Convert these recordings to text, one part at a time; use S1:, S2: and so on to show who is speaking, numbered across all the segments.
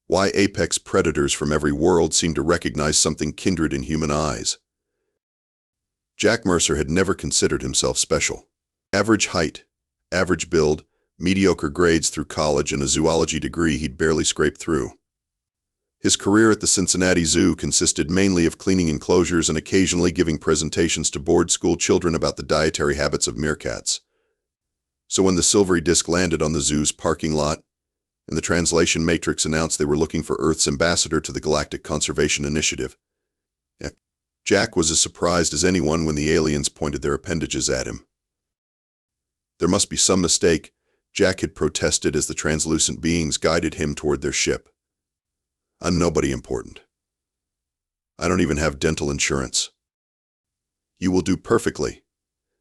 S1: Why apex predators from every world seemed to recognize something kindred in human eyes. Jack Mercer had never considered himself special. Average height, average build, mediocre grades through college, and a zoology degree he'd barely scraped through. His career at the Cincinnati Zoo consisted mainly of cleaning enclosures and occasionally giving presentations to board school children about the dietary habits of meerkats. So when the silvery disc landed on the zoo's parking lot, and the translation matrix announced they were looking for Earth's ambassador to the Galactic Conservation Initiative, Jack was as surprised as anyone when the aliens pointed their appendages at him. There must be some mistake, Jack had protested as the translucent beings guided him toward their ship. I'm nobody important. I don't even have dental insurance. You will do perfectly,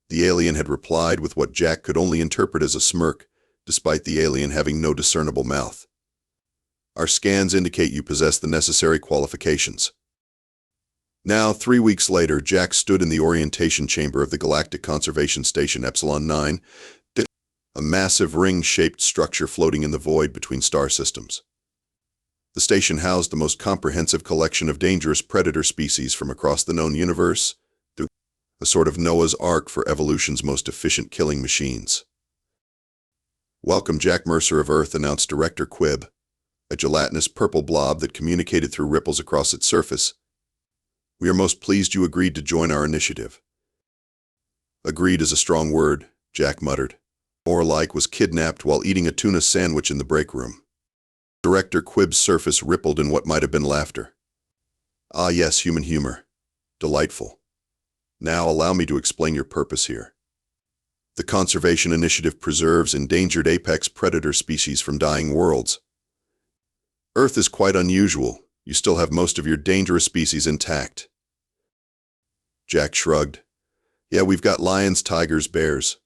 S1: the alien had replied with what Jack could only interpret as a smirk, despite the alien having no discernible mouth. Our scans indicate you possess the necessary qualifications. Now, 3 weeks later, Jack stood in the orientation chamber of the Galactic Conservation Station Epsilon 9, a massive ring-shaped structure floating in the void between star systems. The station housed the most comprehensive collection of dangerous predator species from across the known universe, a sort of Noah's Ark for evolution's most efficient killing machines. Welcome, Jack Mercer of Earth, announced Director Quib, a gelatinous purple blob that communicated through ripples across its surface. We are most pleased you agreed to join our initiative. Agreed is a strong word, Jack muttered. More like was kidnapped while eating a tuna sandwich in the break room. Director Quib's surface rippled in what might have been laughter. Ah yes, human humor. Delightful. Now allow me to explain your purpose here. The Conservation Initiative preserves endangered apex predator species from dying worlds. Earth is quite unusual. You still have most of your dangerous species intact. Jack shrugged. Yeah, we've got lions, tigers, bears.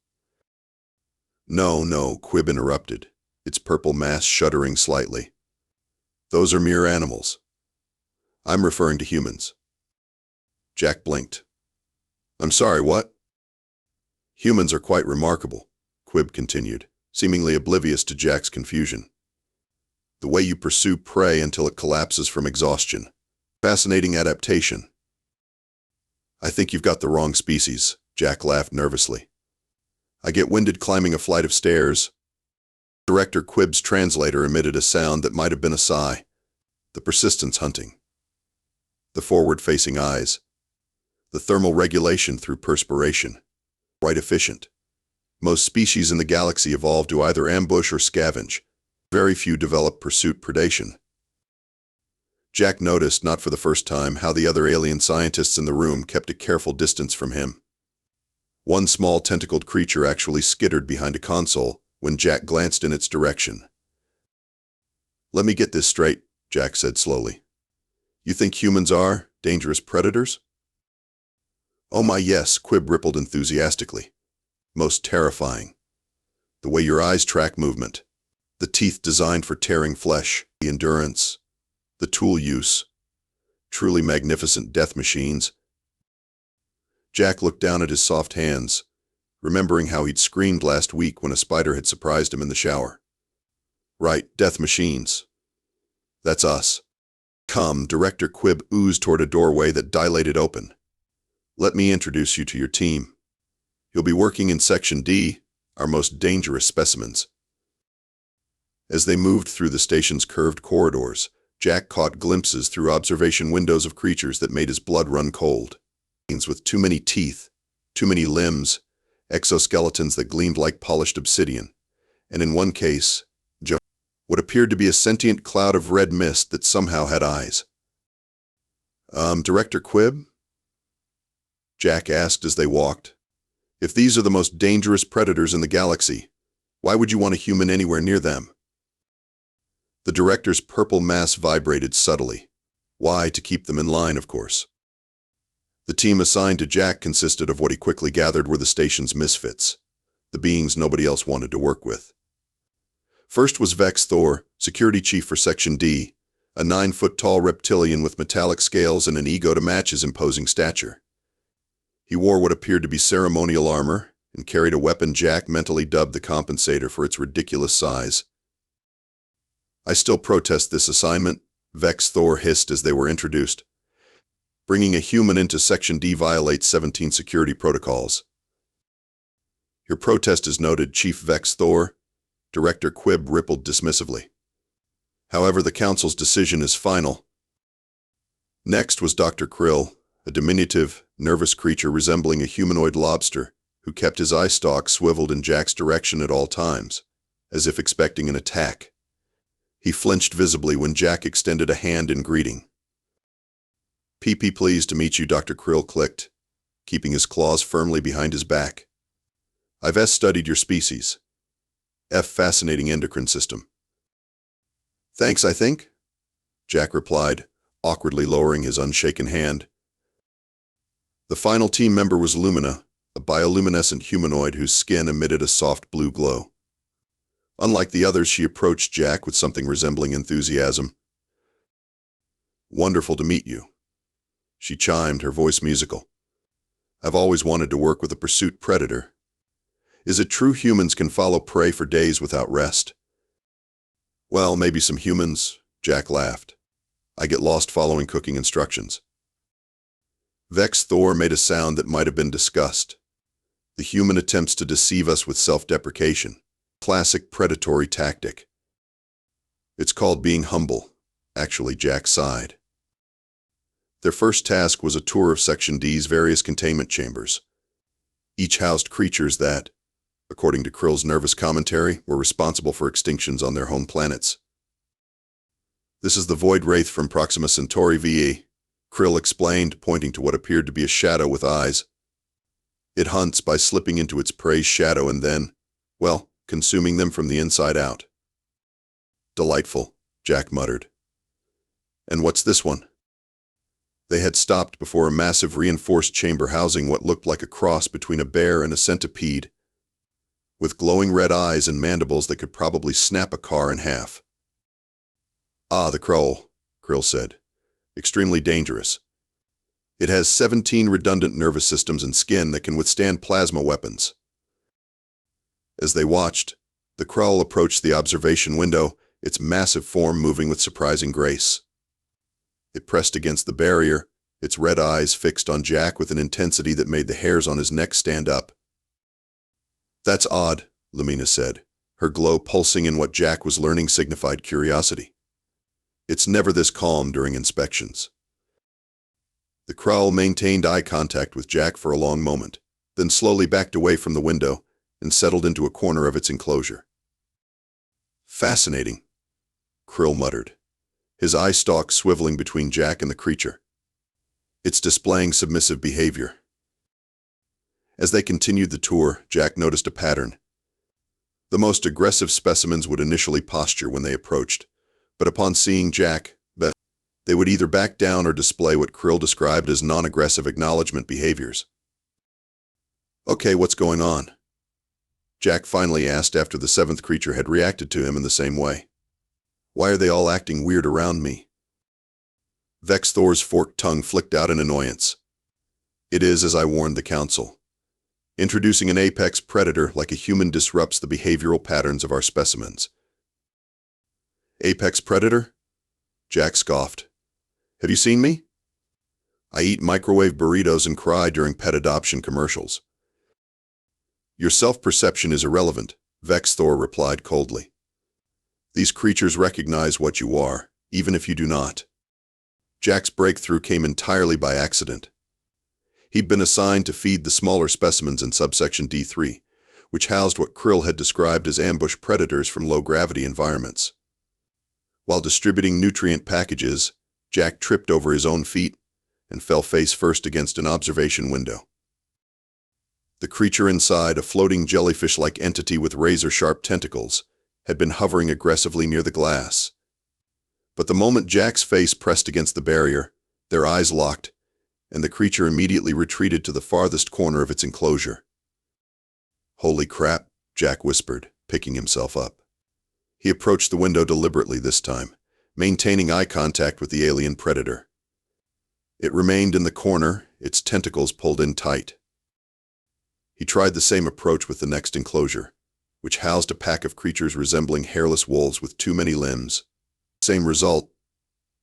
S1: No, Quib interrupted, its purple mass shuddering slightly. Those are mere animals. I'm referring to humans. Jack blinked. I'm sorry, what? Humans are quite remarkable, Quib continued, seemingly oblivious to Jack's confusion. The way you pursue prey until it collapses from exhaustion. Fascinating adaptation. I think you've got the wrong species, Jack laughed nervously. I get winded climbing a flight of stairs. Director Quib's translator emitted a sound that might have been a sigh. The persistence hunting. The forward-facing eyes. The thermal regulation through perspiration. Quite efficient. Most species in the galaxy evolve to either ambush or scavenge. Very few develop pursuit predation. Jack noticed, not for the first time, how the other alien scientists in the room kept a careful distance from him. One small tentacled creature actually skittered behind a console when Jack glanced in its direction. Let me get this straight, Jack said slowly. You think humans are dangerous predators? Oh my yes, Quib rippled enthusiastically. Most terrifying. The way your eyes track movement. The teeth designed for tearing flesh, the endurance, the tool use. Truly magnificent death machines. Jack looked down at his soft hands, remembering how he'd screamed last week when a spider had surprised him in the shower. Right, death machines. That's us. Come, Director Quib oozed toward a doorway that dilated open. Let me introduce you to your team. You'll be working in Section D, our most dangerous specimens. As they moved through the station's curved corridors, Jack caught glimpses through observation windows of creatures that made his blood run cold. With too many teeth, too many limbs, exoskeletons that gleamed like polished obsidian, and in one case, what appeared to be a sentient cloud of red mist that somehow had eyes. Director Quib? Jack asked as they walked. If these are the most dangerous predators in the galaxy, why would you want a human anywhere near them? The director's purple mass vibrated subtly. Why, to keep them in line, of course. The team assigned to Jack consisted of what he quickly gathered were the station's misfits, the beings nobody else wanted to work with. First was Vex Thor, security chief for Section D, a 9-foot-tall reptilian with metallic scales and an ego to match his imposing stature. He wore what appeared to be ceremonial armor and carried a weapon Jack mentally dubbed the compensator for its ridiculous size. I still protest this assignment, Vex Thor hissed as they were introduced. Bringing a human into Section D violates 17 security protocols. Your protest is noted, Chief Vex Thor, Director Quib rippled dismissively. However, the Council's decision is final. Next was Dr. Krill, a diminutive, nervous creature resembling a humanoid lobster, who kept his eye stalk swiveled in Jack's direction at all times, as if expecting an attack. He flinched visibly when Jack extended a hand in greeting. "PP, pleased to meet you," Dr. Krill clicked, keeping his claws firmly behind his back. "I've studied your species. Fascinating endocrine system." "Thanks, I think," Jack replied, awkwardly lowering his unshaken hand. The final team member was Lumina, a bioluminescent humanoid whose skin emitted a soft blue glow. Unlike the others, she approached Jack with something resembling enthusiasm. "Wonderful to meet you," she chimed, her voice musical. "I've always wanted to work with a pursuit predator. Is it true humans can follow prey for days without rest?" "Well, maybe some humans," Jack laughed. "I get lost following cooking instructions." Vex Thor made a sound that might have been disgust. The human attempts to deceive us with self-deprecation. Classic predatory tactic. "It's called being humble," actually, Jack sighed. Their first task was a tour of Section D's various containment chambers. Each housed creatures that, according to Krill's nervous commentary, were responsible for extinctions on their home planets. "This is the Void Wraith from Proxima Centauri VE," Krill explained, pointing to what appeared to be a shadow with eyes. "It hunts by slipping into its prey's shadow and then, well, consuming them from the inside out." "Delightful," Jack muttered. "And what's this one?" They had stopped before a massive reinforced chamber housing what looked like a cross between a bear and a centipede, with glowing red eyes and mandibles that could probably snap a car in half. "Ah, the Krull," Krill said. "Extremely dangerous. It has 17 redundant nervous systems and skin that can withstand plasma weapons." As they watched, the Krull approached the observation window, its massive form moving with surprising grace. It pressed against the barrier, its red eyes fixed on Jack with an intensity that made the hairs on his neck stand up. "That's odd," Lumina said, her glow pulsing in what Jack was learning signified curiosity. "It's never this calm during inspections." The Krull maintained eye contact with Jack for a long moment, then slowly backed away from the window and settled into a corner of its enclosure. "Fascinating," Krill muttered, his eye stalk swiveling between Jack and the creature. "It's displaying submissive behavior." As they continued the tour, Jack noticed a pattern. The most aggressive specimens would initially posture when they approached, but upon seeing Jack, they would either back down or display what Krill described as non-aggressive acknowledgement behaviors. "Okay, what's going on?" Jack finally asked after the seventh creature had reacted to him in the same way. "Why are they all acting weird around me?" Vex Thor's forked tongue flicked out in annoyance. "It is as I warned the Council. Introducing an apex predator like a human disrupts the behavioral patterns of our specimens." "Apex predator?" Jack scoffed. "Have you seen me? I eat microwave burritos and cry during pet adoption commercials." "Your self-perception is irrelevant," Vex Thor replied coldly. "These creatures recognize what you are, even if you do not." Jack's breakthrough came entirely by accident. He'd been assigned to feed the smaller specimens in subsection D3, which housed what Krill had described as ambush predators from low-gravity environments. While distributing nutrient packages, Jack tripped over his own feet and fell face first against an observation window. The creature inside, a floating jellyfish-like entity with razor-sharp tentacles, had been hovering aggressively near the glass. But the moment Jack's face pressed against the barrier, their eyes locked, and the creature immediately retreated to the farthest corner of its enclosure. "Holy crap," Jack whispered, picking himself up. He approached the window deliberately this time, maintaining eye contact with the alien predator. It remained in the corner, its tentacles pulled in tight. He tried the same approach with the next enclosure, which housed a pack of creatures resembling hairless wolves with too many limbs. Same result.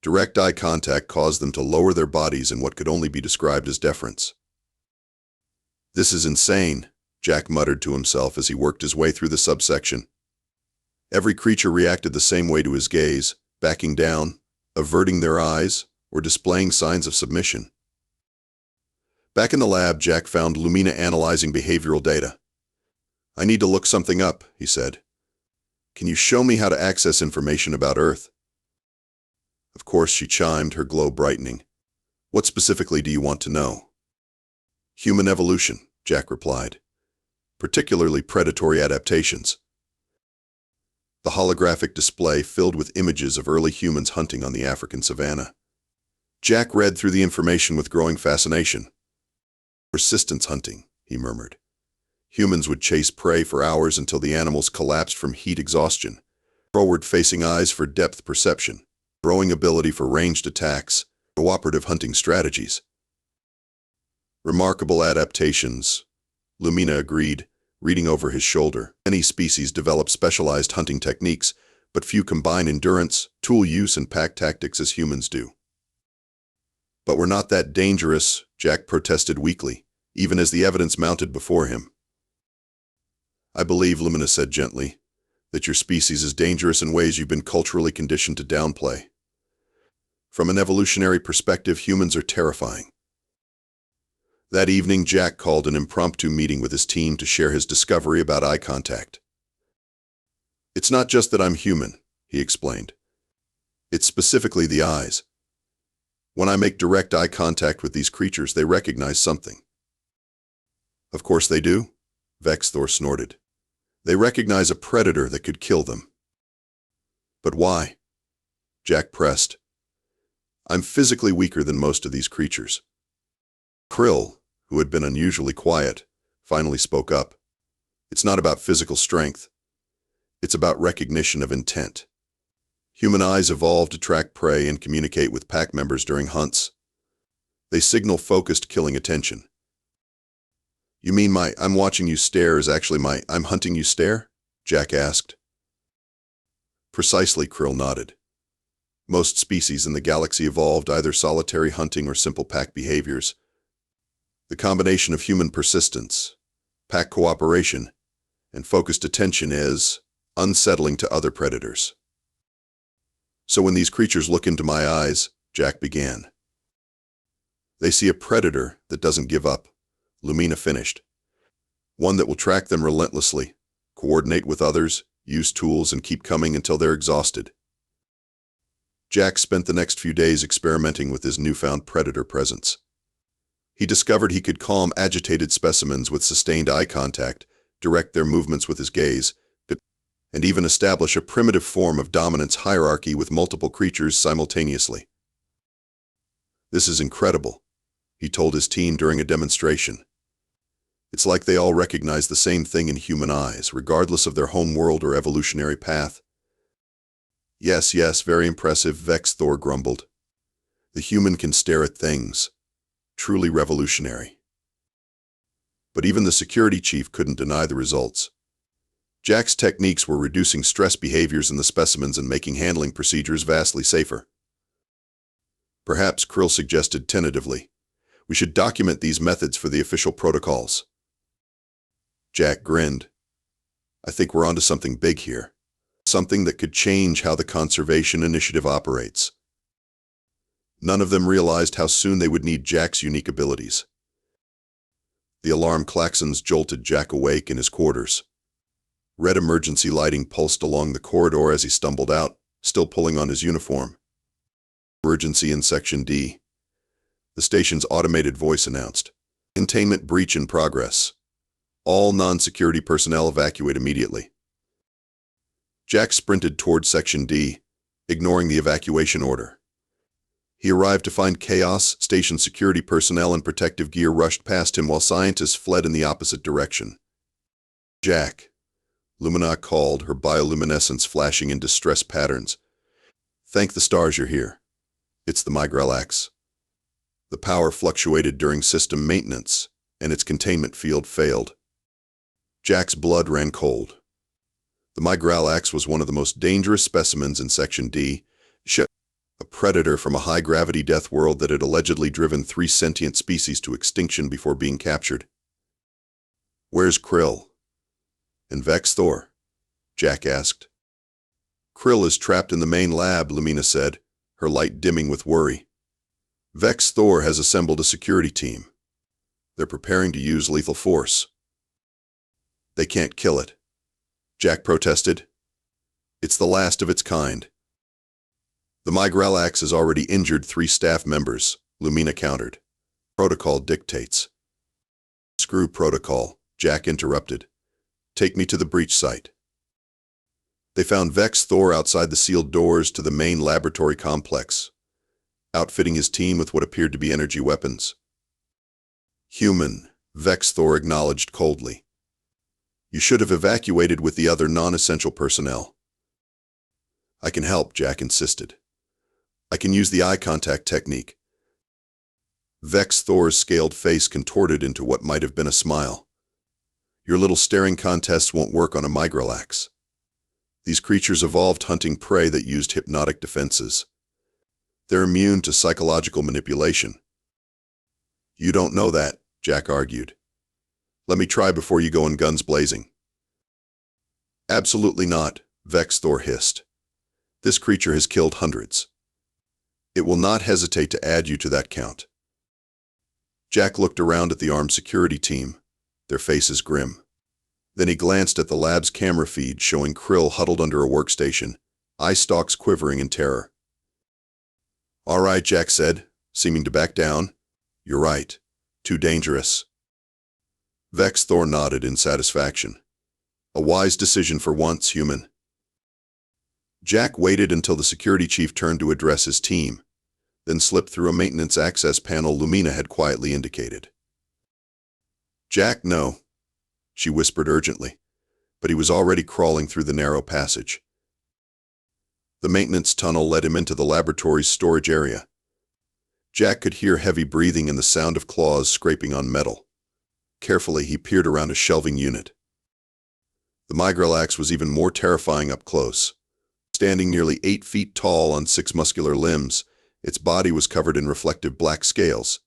S1: Direct eye contact caused them to lower their bodies in what could only be described as deference. This is insane, Jack muttered to himself as he worked his way through the subsection. Every creature reacted the same way to his gaze, backing down, averting their eyes, or displaying signs of submission. Back in the lab, Jack found Lumina analyzing behavioral data. "I need to look something up," he said. "Can you show me how to access information about Earth?" Of course, she chimed, her glow brightening. "What specifically do you want to know?" "Human evolution," Jack replied. "Particularly predatory adaptations." The holographic display filled with images of early humans hunting on the African savanna. Jack read through the information with growing fascination. "Persistence hunting," he murmured. Humans would chase prey for hours until the animals collapsed from heat exhaustion. Forward-facing eyes for depth perception. Growing ability for ranged attacks. Cooperative hunting strategies. "Remarkable adaptations," Lumina agreed, reading over his shoulder. "Many species develop specialized hunting techniques, but few combine endurance, tool use, and pack tactics as humans do." "But we're not that dangerous," Jack protested weakly, even as the evidence mounted before him. "I believe," Lumina said gently, "that your species is dangerous in ways you've been culturally conditioned to downplay. From an evolutionary perspective, humans are terrifying." That evening, Jack called an impromptu meeting with his team to share his discovery about eye contact. "It's not just that I'm human," he explained. "It's specifically the eyes. When I make direct eye contact with these creatures, they recognize something." "Of course they do," Vexthor snorted. "They recognize a predator that could kill them." "But why?" Jack pressed. "I'm physically weaker than most of these creatures." Krill, who had been unusually quiet, finally spoke up. "It's not about physical strength. It's about recognition of intent. Human eyes evolved to track prey and communicate with pack members during hunts. They signal focused killing attention." "You mean my 'I'm watching you stare' is actually my 'I'm hunting you' stare?" Jack asked. "Precisely," Krill nodded. "Most species in the galaxy evolved either solitary hunting or simple pack behaviors. The combination of human persistence, pack cooperation, and focused attention is unsettling to other predators. So when these creatures look into my eyes," Jack began, "they see a predator that doesn't give up," Lumina finished. "One that will track them relentlessly, coordinate with others, use tools, and keep coming until they're exhausted." Jack spent the next few days experimenting with his newfound predator presence. He discovered he could calm agitated specimens with sustained eye contact, direct their movements with his gaze, and even establish a primitive form of dominance hierarchy with multiple creatures simultaneously. "This is incredible," he told his team during a demonstration. "It's like they all recognize the same thing in human eyes, regardless of their home world or evolutionary path." Yes, very impressive," Vexthor grumbled. "The human can stare at things. Truly revolutionary." But even the security chief couldn't deny the results. Jack's techniques were reducing stress behaviors in the specimens and making handling procedures vastly safer. "Perhaps," Krill suggested tentatively, "we should document these methods for the official protocols." Jack grinned. "I think we're onto something big here. Something that could change how the conservation initiative operates." None of them realized how soon they would need Jack's unique abilities. The alarm klaxons jolted Jack awake in his quarters. Red emergency lighting pulsed along the corridor as he stumbled out, still pulling on his uniform. "Emergency in Section D," the station's automated voice announced. "Containment breach in progress. All non-security personnel evacuate immediately." Jack sprinted toward Section D, ignoring the evacuation order. He arrived to find chaos. Station security personnel and protective gear rushed past him while scientists fled in the opposite direction. "Jack," Lumina called, her bioluminescence flashing in distress patterns. "Thank the stars you're here. It's the Migrallax. The power fluctuated during system maintenance, and its containment field failed." Jack's blood ran cold. The Migrallax was one of the most dangerous specimens in Section D, predator from a high-gravity death world that had allegedly driven 3 sentient species to extinction before being captured. "Where's Krill?" "And Vex Thor?" Jack asked. "Krill is trapped in the main lab," Lumina said, her light dimming with worry. "Vex Thor has assembled a security team. They're preparing to use lethal force." "They can't kill it," Jack protested. "It's the last of its kind." "The Mygralax has already injured 3 staff members," Lumina countered. "Protocol dictates." "Screw protocol," Jack interrupted. "Take me to the breach site." They found Vex Thor outside the sealed doors to the main laboratory complex, outfitting his team with what appeared to be energy weapons. "Human," Vex Thor acknowledged coldly. "You should have evacuated with the other non-essential personnel." "I can help," Jack insisted. "I can use the eye contact technique." Vex Thor's scaled face contorted into what might have been a smile. "Your little staring contests won't work on a Mygralax. These creatures evolved hunting prey that used hypnotic defenses. They're immune to psychological manipulation." "You don't know that," Jack argued. "Let me try before you go in guns blazing." "Absolutely not," Vex Thor hissed. "This creature has killed hundreds. It will not hesitate to add you to that count." Jack looked around at the armed security team, their faces grim. Then he glanced at the lab's camera feed showing Krill huddled under a workstation, eye stalks quivering in terror. "All right," Jack said, seeming to back down. "You're right. Too dangerous." Vex Thor nodded in satisfaction. "A wise decision for once, human." Jack waited until the security chief turned to address his team, then slipped through a maintenance access panel Lumina had quietly indicated. "Jack, no," she whispered urgently, but he was already crawling through the narrow passage. The maintenance tunnel led him into the laboratory's storage area. Jack could hear heavy breathing and the sound of claws scraping on metal. Carefully, he peered around a shelving unit. The Mygralax was even more terrifying up close. Standing nearly 8 feet tall on 6 muscular limbs, its body was covered in reflective black scales.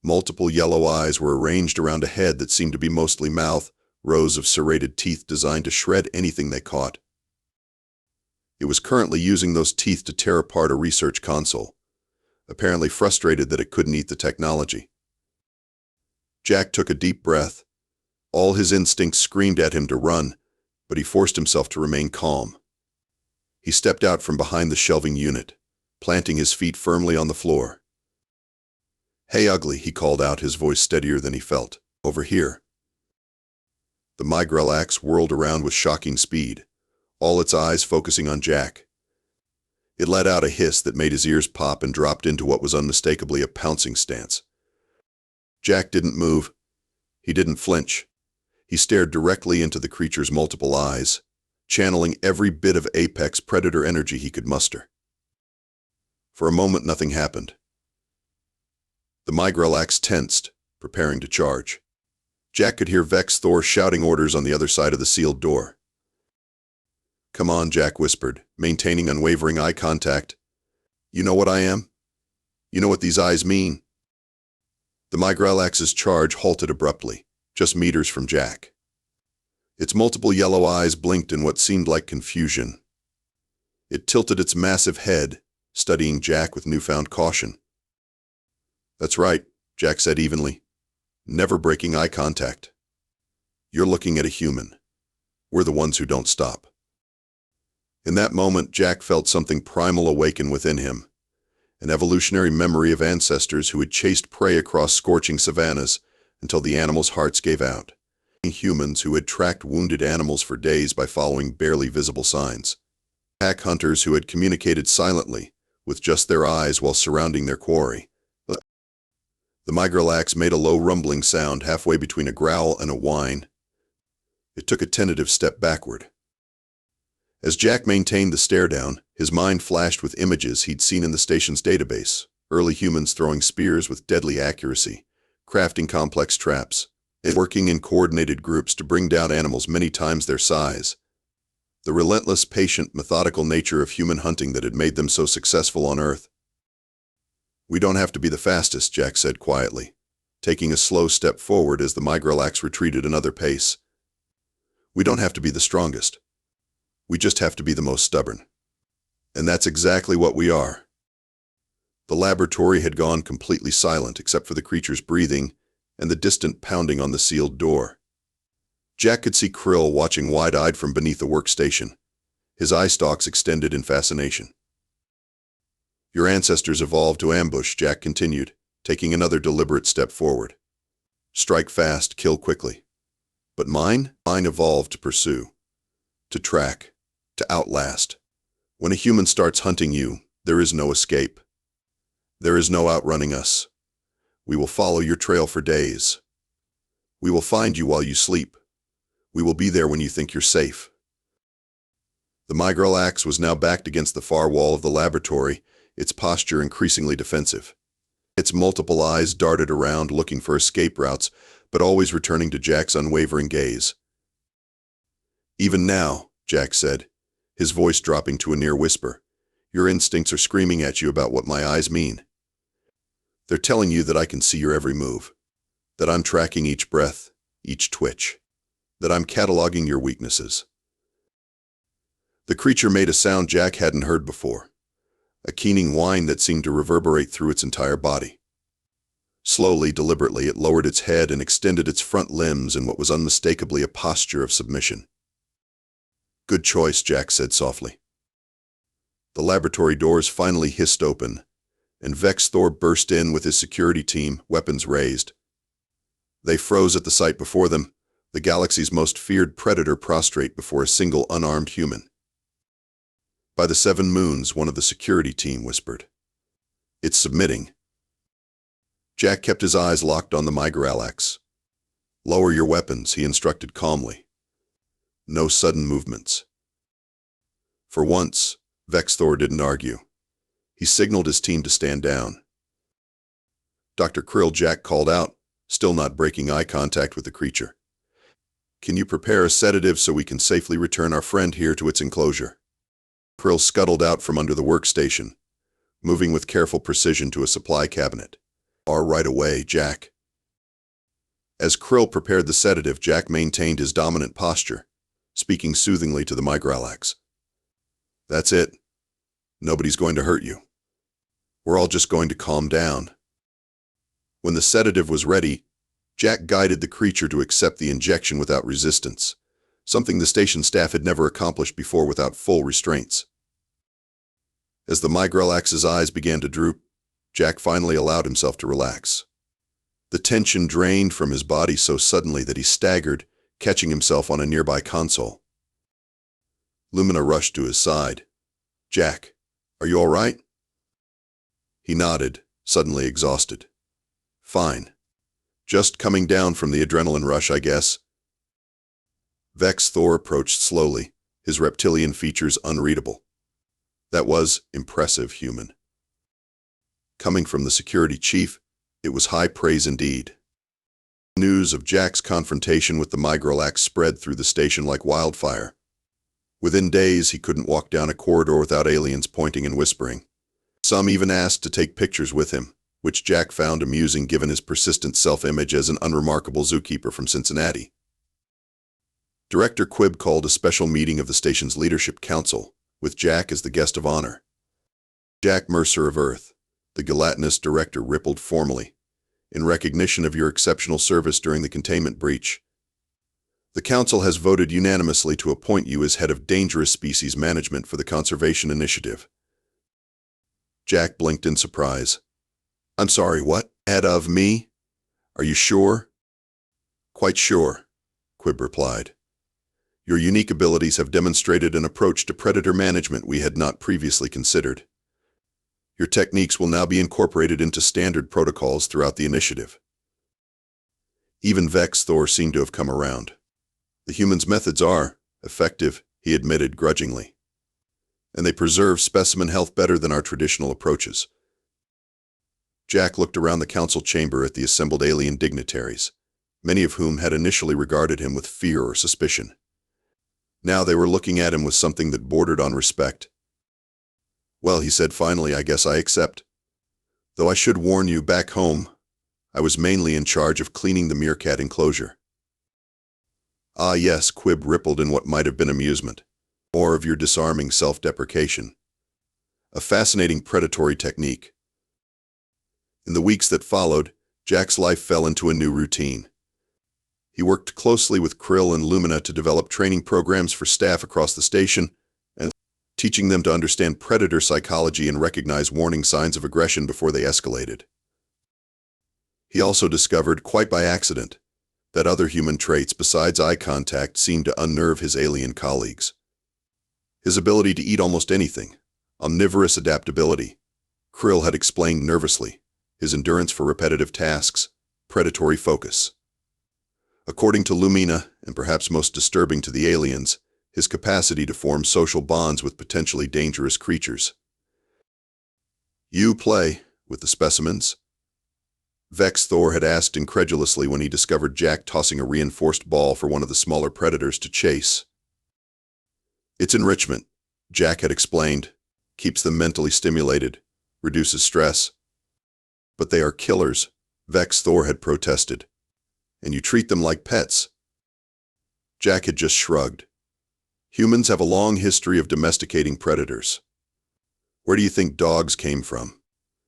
S1: Multiple yellow eyes were arranged around a head that seemed to be mostly mouth, rows of serrated teeth designed to shred anything they caught. It was currently using those teeth to tear apart a research console, apparently frustrated that it couldn't eat the technology. Jack took a deep breath. All his instincts screamed at him to run, but he forced himself to remain calm. He stepped out from behind the shelving unit, planting his feet firmly on the floor. "Hey, Ugly," he called out, his voice steadier than he felt. "Over here." The Mygralax whirled around with shocking speed, all its eyes focusing on Jack. It let out a hiss that made his ears pop and dropped into what was unmistakably a pouncing stance. Jack didn't move. He didn't flinch. He stared directly into the creature's multiple eyes, channeling every bit of apex predator energy he could muster. For a moment, nothing happened. The Mygralax tensed, preparing to charge. Jack could hear Vex Thor shouting orders on the other side of the sealed door. "Come on," Jack whispered, maintaining unwavering eye contact. "You know what I am? You know what these eyes mean?" The Mygralax's charge halted abruptly, just meters from Jack. Its multiple yellow eyes blinked in what seemed like confusion. It tilted its massive head, studying Jack with newfound caution. "That's right," Jack said evenly, never breaking eye contact. "You're looking at a human. We're the ones who don't stop." In that moment, Jack felt something primal awaken within him, an evolutionary memory of ancestors who had chased prey across scorching savannas until the animals' hearts gave out. Humans who had tracked wounded animals for days by following barely visible signs. Pack hunters who had communicated silently, with just their eyes while surrounding their quarry. The Mygralax made a low rumbling sound halfway between a growl and a whine. It took a tentative step backward. As Jack maintained the stare down, his mind flashed with images he'd seen in the station's database. Early humans throwing spears with deadly accuracy, crafting complex traps, and working in coordinated groups to bring down animals many times their size. The relentless, patient, methodical nature of human hunting that had made them so successful on Earth. "We don't have to be the fastest," Jack said quietly, taking a slow step forward as the Migralax retreated another pace. "We don't have to be the strongest. We just have to be the most stubborn. And that's exactly what we are." The laboratory had gone completely silent except for the creature's breathing and the distant pounding on the sealed door. Jack could see Krill watching wide-eyed from beneath the workstation, his eye stalks extended in fascination. "Your ancestors evolved to ambush," Jack continued, taking another deliberate step forward. "Strike fast, kill quickly. But mine evolved to pursue, to track, to outlast. When a human starts hunting you, there is no escape. There is no outrunning us. We will follow your trail for days. We will find you while you sleep. We will be there when you think you're safe." The Migralax was now backed against the far wall of the laboratory, its posture increasingly defensive. Its multiple eyes darted around looking for escape routes, but always returning to Jack's unwavering gaze. "Even now," Jack said, his voice dropping to a near whisper, "your instincts are screaming at you about what my eyes mean. They're telling you that I can see your every move, that I'm tracking each breath, each twitch, that I'm cataloging your weaknesses." The creature made a sound Jack hadn't heard before, a keening whine that seemed to reverberate through its entire body. Slowly, deliberately, it lowered its head and extended its front limbs in what was unmistakably a posture of submission. "Good choice," Jack said softly. The laboratory doors finally hissed open, and Vex Thor burst in with his security team, weapons raised. They froze at the sight before them, the galaxy's most feared predator prostrate before a single unarmed human. "By the 7 moons," one of the security team whispered. "It's submitting." Jack kept his eyes locked on the Migralax. "Lower your weapons," he instructed calmly. "No sudden movements." For once, Vex Thor didn't argue. He signaled his team to stand down. "Dr. Krill," Jack called out, still not breaking eye contact with the creature. "Can you prepare a sedative so we can safely return our friend here to its enclosure?" Krill scuttled out from under the workstation, moving with careful precision to a supply cabinet. "Right away, Jack." As Krill prepared the sedative, Jack maintained his dominant posture, speaking soothingly to the Migralax. "That's it. Nobody's going to hurt you. We're all just going to calm down." When the sedative was ready, Jack guided the creature to accept the injection without resistance, something the station staff had never accomplished before without full restraints. As the Migralax's eyes began to droop, Jack finally allowed himself to relax. The tension drained from his body so suddenly that he staggered, catching himself on a nearby console. Lumina rushed to his side. "Jack, are you all right?" He nodded, suddenly exhausted. "Fine. Just coming down from the adrenaline rush, I guess." Vex Thor approached slowly, his reptilian features unreadable. That was impressive human. Coming from the security chief, it was high praise indeed. News of Jack's confrontation with the Migralax spread through the station like wildfire. Within days, he couldn't walk down a corridor without aliens pointing and whispering. Some even asked to take pictures with him, which Jack found amusing given his persistent self-image as an unremarkable zookeeper from Cincinnati. Director Quibb called a special meeting of the station's leadership council, with Jack as the guest of honor. "Jack Mercer of Earth," the gelatinous director rippled formally, "in recognition of your exceptional service during the containment breach, the council has voted unanimously to appoint you as head of Dangerous Species Management for the Conservation Initiative." Jack blinked in surprise. "I'm sorry, what? Head of me? Are you sure?" "Quite sure," Quibb replied. "Your unique abilities have demonstrated an approach to predator management we had not previously considered. Your techniques will now be incorporated into standard protocols throughout the initiative." Even Vex Thor seemed to have come around. "The humans' methods are effective," he admitted grudgingly. "And they preserve specimen health better than our traditional approaches." Jack looked around the council chamber at the assembled alien dignitaries, many of whom had initially regarded him with fear or suspicion. Now they were looking at him with something that bordered on respect. "Well," he said finally, "I guess I accept. Though I should warn you, back home, I was mainly in charge of cleaning the meerkat enclosure." "Ah yes," Quib rippled in what might have been amusement. "More of your disarming self-deprecation. A fascinating predatory technique." In the weeks that followed, Jack's life fell into a new routine. He worked closely with Krill and Lumina to develop training programs for staff across the station, and teaching them to understand predator psychology and recognize warning signs of aggression before they escalated. He also discovered, quite by accident, that other human traits besides eye contact seemed to unnerve his alien colleagues. His ability to eat almost anything, omnivorous adaptability, Krill had explained nervously, his endurance for repetitive tasks, predatory focus. According to Lumina, and perhaps most disturbing to the aliens, his capacity to form social bonds with potentially dangerous creatures. "You play with the specimens?" Vex Thor had asked incredulously when he discovered Jack tossing a reinforced ball for one of the smaller predators to chase. "It's enrichment," Jack had explained. "Keeps them mentally stimulated, reduces stress." "But they are killers," Vex Thor had protested. "And you treat them like pets." Jack had just shrugged. "Humans have a long history of domesticating predators. Where do you think dogs came from?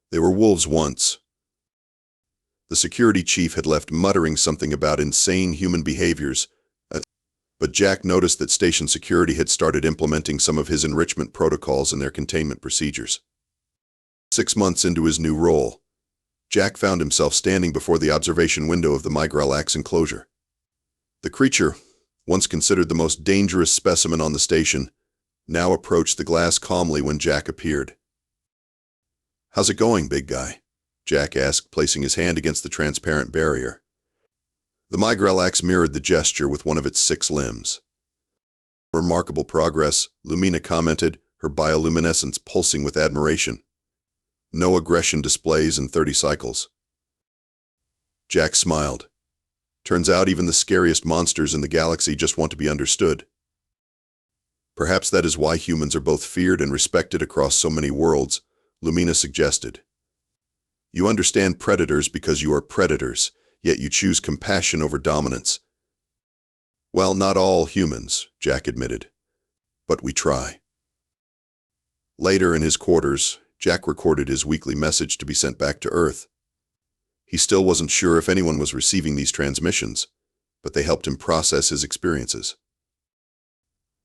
S1: They were wolves once." The security chief had left muttering something about insane human behaviors, but Jack noticed that station security had started implementing some of his enrichment protocols and their containment procedures. 6 months into his new role, Jack found himself standing before the observation window of the Mygalax enclosure. The creature, once considered the most dangerous specimen on the station, now approached the glass calmly when Jack appeared. "How's it going, big guy?" Jack asked, placing his hand against the transparent barrier. The Mygalax mirrored the gesture with one of its 6 limbs. "Remarkable progress," Lumina commented, her bioluminescence pulsing with admiration. "No aggression displays in 30 cycles." Jack smiled. "Turns out even the scariest monsters in the galaxy just want to be understood." "Perhaps that is why humans are both feared and respected across so many worlds," Lumina suggested. "You understand predators because you are predators, yet you choose compassion over dominance." "Well, not all humans," Jack admitted. "But we try." Later in his quarters, Jack recorded his weekly message to be sent back to Earth. He still wasn't sure if anyone was receiving these transmissions, but they helped him process his experiences.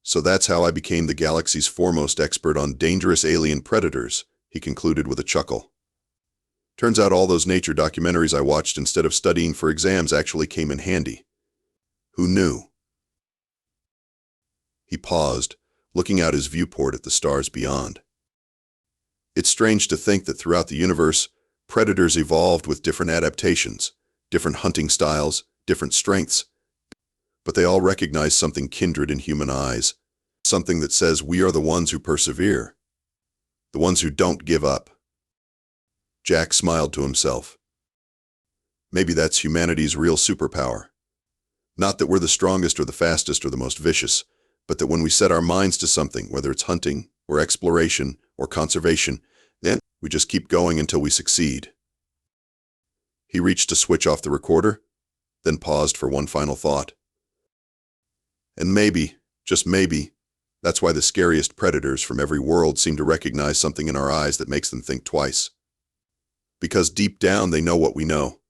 S1: "So that's how I became the galaxy's foremost expert on dangerous alien predators," he concluded with a chuckle. "Turns out all those nature documentaries I watched instead of studying for exams actually came in handy. Who knew?" He paused, looking out his viewport at the stars beyond. It's strange to think that throughout the universe, predators evolved with different adaptations, different hunting styles, different strengths, but they all recognize something kindred in human eyes, something that says we are the ones who persevere, the ones who don't give up. Jack smiled to himself. Maybe that's humanity's real superpower. Not that we're the strongest or the fastest or the most vicious, but that when we set our minds to something, whether it's hunting or exploration or conservation, then we just keep going until we succeed. He reached to switch off the recorder, then paused for one final thought. And maybe, just maybe, that's why the scariest predators from every world seem to recognize something in our eyes that makes them think twice. Because deep down they know what we know.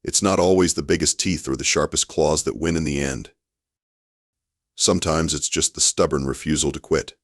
S1: It's not always the biggest teeth or the sharpest claws that win in the end. Sometimes it's just the stubborn refusal to quit.